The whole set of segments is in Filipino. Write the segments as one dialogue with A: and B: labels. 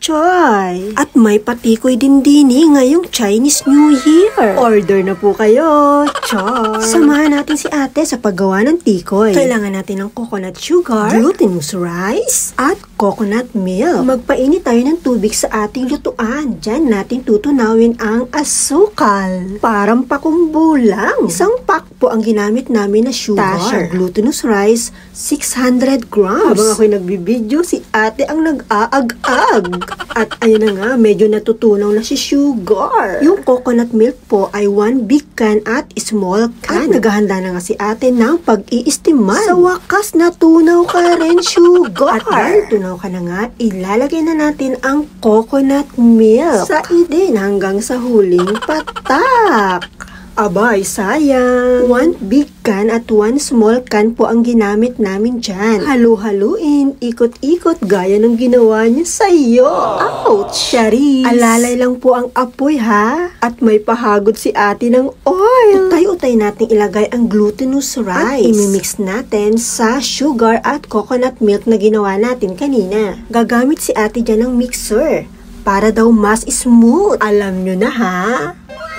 A: Choy. At may patikoy din ngayong Chinese New Year. Order na po kayo. Choy. Samahan natin si ate sa paggawa ng tikoy. Kailangan natin ng coconut sugar, glutinous rice, at coconut milk. Magpainit tayo ng tubig sa ating lutuan. Diyan natin tutunawin ang asukal. Parang pakumbo lang. Isang pack po ang ginamit namin na sugar. Tasha glutinous rice, 600 grams. Habang ako'y nagbibideo, si ate ang nag-aag-ag. At ayun na nga, medyo natutunaw na si sugar. Yung coconut milk po ay 1 big can at small can. At naghahanda na nga si ate ng pag-iistiman. Sa wakas, natunaw ka rin, sugar. At dahil tunaw ka na nga, ilalagay na natin ang coconut milk. Sa idin hanggang sa huling patak. Abay, sayang. 1 big can at 1 small can po ang ginamit namin dyan. Halu-haluin, ikot-ikot, gaya ng ginawa niya sa'yo. Ouch! Shari! Alalay lang po ang apoy, ha? At may pahagod si ate ng oil. Utay-utay natin ilagay ang glutinous rice. At imimix natin sa sugar at coconut milk na ginawa natin kanina. Gagamit si ate dyan ng mixer para daw mas smooth. Alam nyo na, ha?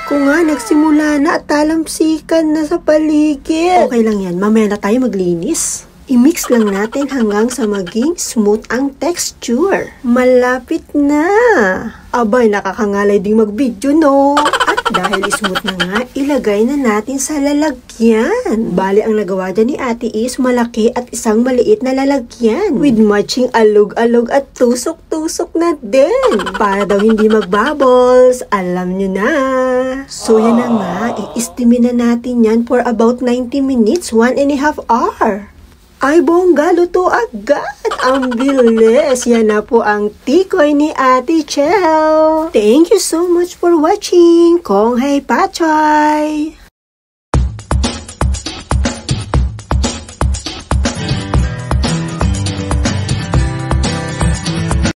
A: Kung nga, nagsimula na at talamsikan na sa paligid. Okay lang yan, mamaya na tayo maglinis. I-mix lang natin hanggang sa maging smooth ang texture. Malapit na. Abay, nakakangalay ding mag-video, no? At dahil smooth na nga, ilagay na natin sa lalagyan. Bali, ang nagawa dyan ni ate is malaki at isang maliit na lalagyan. With matching alog-alog at tusok-tusok na din. Para daw hindi mag-bubbles. Alam nyo na. So, yan na nga. I-steamin na natin yan for about 90 minutes, 1.5 hour. Ay, bongga, luto agad. Ang bilis. Yan na po ang tikoy ni Ate Chel. Thank you so much for watching. Kong Hei Pachay.